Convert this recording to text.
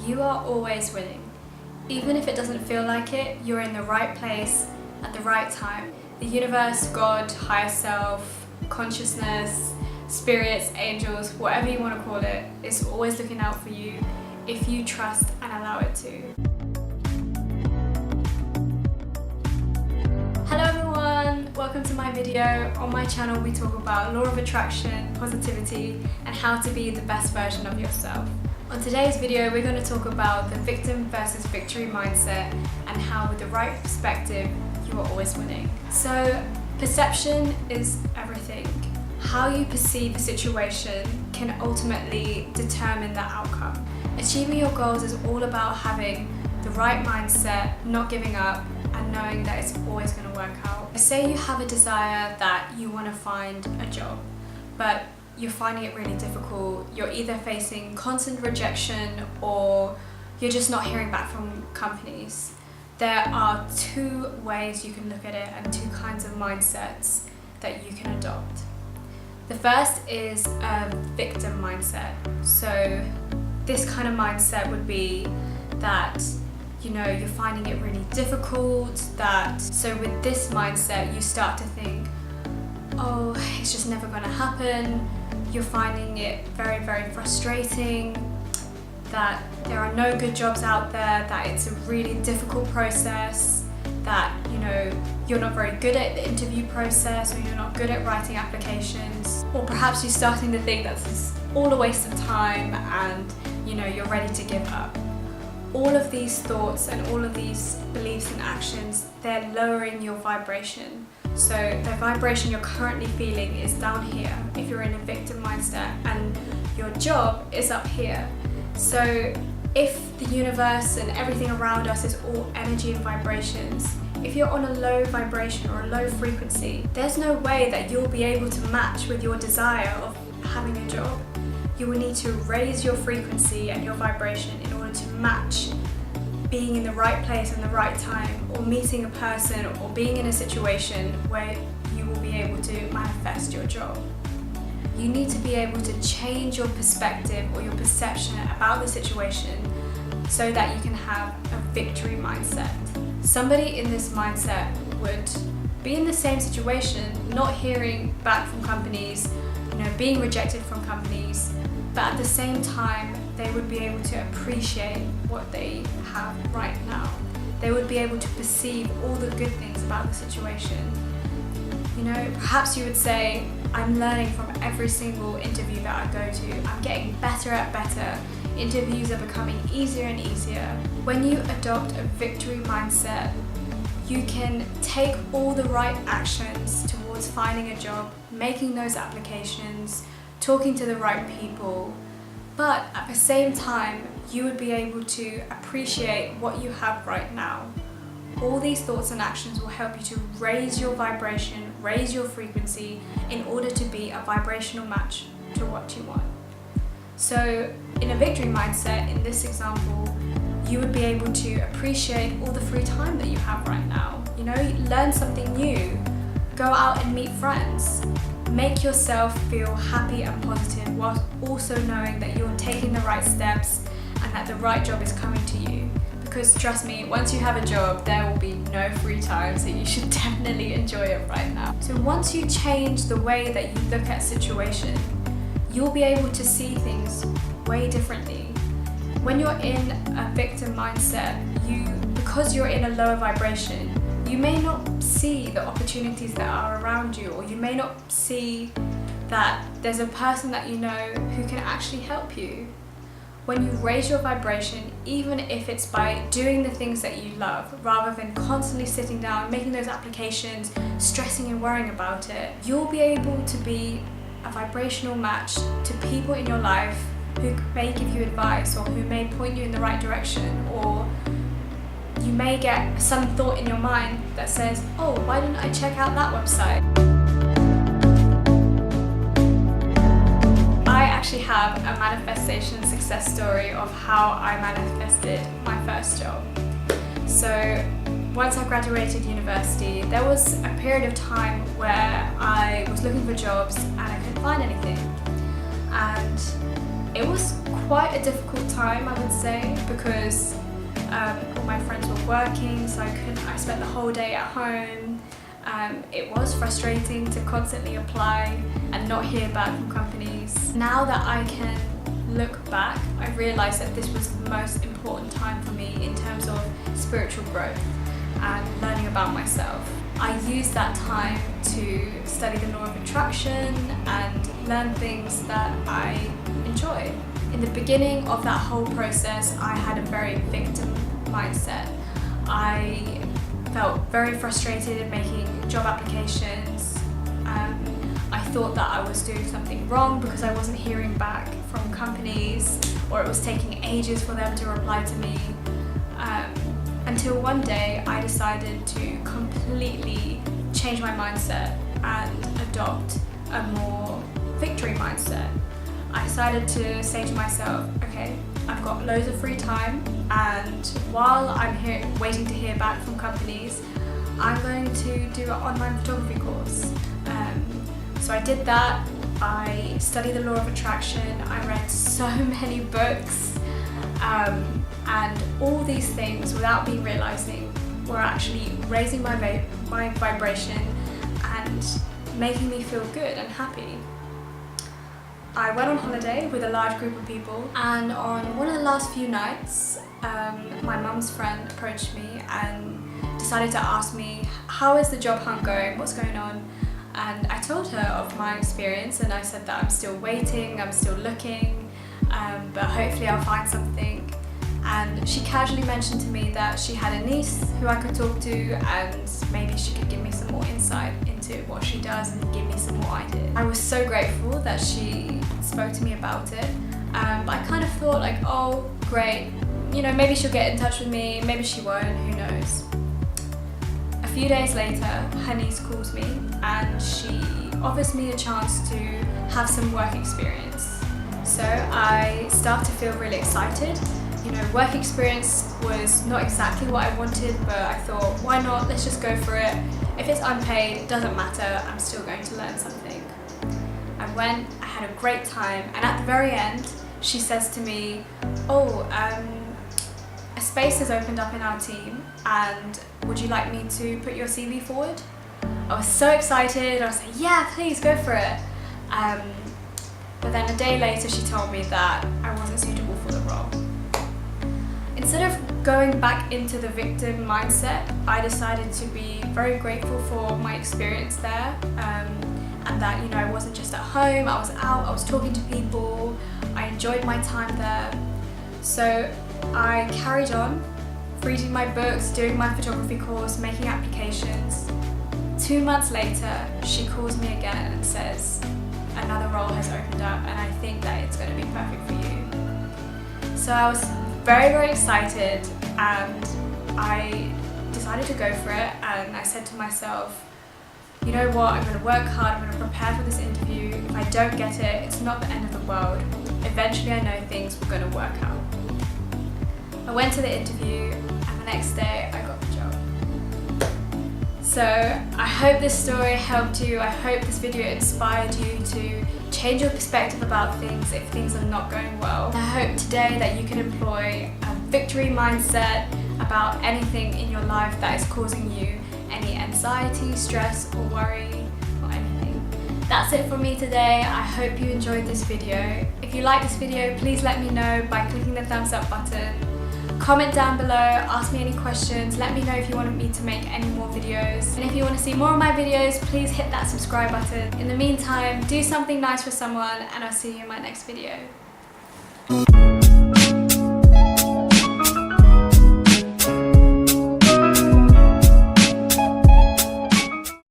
You are always winning. Even if it doesn't feel like it, you're in the right place at the right time. The universe, God, higher self, consciousness, spirits, angels, whatever you want to call it, is always looking out for you if you trust and allow it to. Hello everyone, welcome to my video. On my channel we talk about law of attraction, positivity, and how to be the best version of yourself. On today's video we're going to talk about the victim versus victory mindset and how with the right perspective you are always winning. So perception is everything. How you perceive a situation can ultimately determine the outcome. Achieving your goals is all about having the right mindset, not giving up, and knowing that it's always going to work out. Say you have a desire that you want to find a job, but you're finding it really difficult. You're either facing constant rejection or you're just not hearing back from companies. There are two ways you can look at it and two kinds of mindsets that you can adopt. The first is a victim mindset. So this kind of mindset would be that you're finding it really difficult, so with this mindset you start to think, oh, it's just never going to happen. You're finding it very, very frustrating, that there are no good jobs out there, that it's a really difficult process, that you're not very good at the interview process, or you're not good at writing applications, or perhaps you're starting to think that's all a waste of time and you're ready to give up. All of these thoughts and all of these beliefs and actions, they're lowering your vibration. So the vibration you're currently feeling is down here if you're in a victim mindset, and your job is up here. So if the universe and everything around us is all energy and vibrations, if you're on a low vibration or a low frequency, there's no way that you'll be able to match with your desire of having a job. You will need to raise your frequency and your vibration in order to match being in the right place and the right time, or meeting a person, or being in a situation where you will be able to manifest your job. You need to be able to change your perspective or your perception about the situation so that you can have a victory mindset. Somebody in this mindset would be in the same situation, not hearing back from companies, being rejected from companies, but at the same time they would be able to appreciate what they have right now. They would be able to perceive all the good things about the situation. Perhaps you would say, I'm learning from every single interview that I go to. I'm getting better at better. Interviews are becoming easier and easier. When you adopt a victory mindset, you can take all the right actions towards finding a job, making those applications, talking to the right people, but at the same time, you would be able to appreciate what you have right now. All these thoughts and actions will help you to raise your vibration, raise your frequency in order to be a vibrational match to what you want. So in a victory mindset, in this example, you would be able to appreciate all the free time that you have right now. Learn something new, go out and meet friends. Make yourself feel happy and positive whilst also knowing that you're taking the right steps and that the right job is coming to you. Because trust me, once you have a job, there will be no free time, so you should definitely enjoy it right now. So once you change the way that you look at a situation, you'll be able to see things way differently. When you're in a victim mindset, because you're in a lower vibration, you may not see the opportunities that are around you, or you may not see that there's a person that you know who can actually help you. When you raise your vibration, even if it's by doing the things that you love, rather than constantly sitting down, making those applications, stressing and worrying about it, you'll be able to be a vibrational match to people in your life who may give you advice, or who may point you in the right direction, or you may get some thought in your mind that says, oh, why didn't I check out that website? I actually have a manifestation success story of how I manifested my first job. So once I graduated university, there was a period of time where I was looking for jobs and I couldn't find anything. And It was quite a difficult time, I would say, because all my friends were working, so I spent the whole day at home. It was frustrating to constantly apply and not hear back from companies. Now that I can look back, I realised that this was the most important time for me in terms of spiritual growth and learning about myself. I used that time to study the law of attraction and learn things that I enjoy. In the beginning of that whole process, I had a very victim mindset. I felt very frustrated in making job applications. I thought that I was doing something wrong because I wasn't hearing back from companies, or it was taking ages for them to reply to me. Until one day I decided to completely change my mindset and adopt a more victory mindset. I decided to say to myself, okay, I've got loads of free time, and while I'm here waiting to hear back from companies, I'm going to do an online photography course. So I did that. I studied the law of attraction. I read so many books, and all these things, without me realizing, were actually raising my vibration and making me feel good and happy. I went on holiday with a large group of people, and on one of the last few nights, my mum's friend approached me and decided to ask me, how is the job hunt going, what's going on? And I told her of my experience, and I said that I'm still waiting, I'm still looking, but hopefully I'll find something. And she casually mentioned to me that she had a niece who I could talk to, and maybe she could give me some more insight into what she does and give me some more ideas. I was so grateful that she spoke to me about it, but I kind of thought like, oh great, you know, maybe she'll get in touch with me, maybe she won't, who knows. A few days later, her niece calls me and she offers me a chance to have some work experience. So I start to feel really excited. You know, work experience was not exactly what I wanted, but I thought, why not? Let's just go for it. If it's unpaid, it doesn't matter, I'm still going to learn something. I went, I had a great time, and at the very end, she says to me, oh, a space has opened up in our team, and would you like me to put your CV forward? I was so excited, I was like, yeah, please go for it. But then a day later, she told me that I wasn't suitable for the role. Instead of going back into the victim mindset, I decided to be very grateful for my experience there, and that, you know, I wasn't just at home, I was out, I was talking to people, I enjoyed my time there. So I carried on reading my books, doing my photography course, making applications. 2 months later, she calls me again and says, another role has opened up and I think that it's going to be perfect for you. So I was very, very excited, and I decided to go for it, and I said to myself, you know what, I'm going to work hard, I'm going to prepare for this interview. If I don't get it, it's not the end of the world. Eventually I know things were going to work out. I went to the interview, and the next day I got the job. So I hope this story helped you. I hope this video inspired you to change your perspective about things if things are not going well. I hope today that you can employ a victory mindset about anything in your life that is causing you any anxiety, stress or worry or anything. That's it for me today. I hope you enjoyed this video. If you like this video, please let me know by clicking the thumbs up button. Comment down below, ask me any questions, let me know if you want me to make any more videos. And if you want to see more of my videos, please hit that subscribe button. In the meantime, do something nice for someone, and I'll see you in my next video.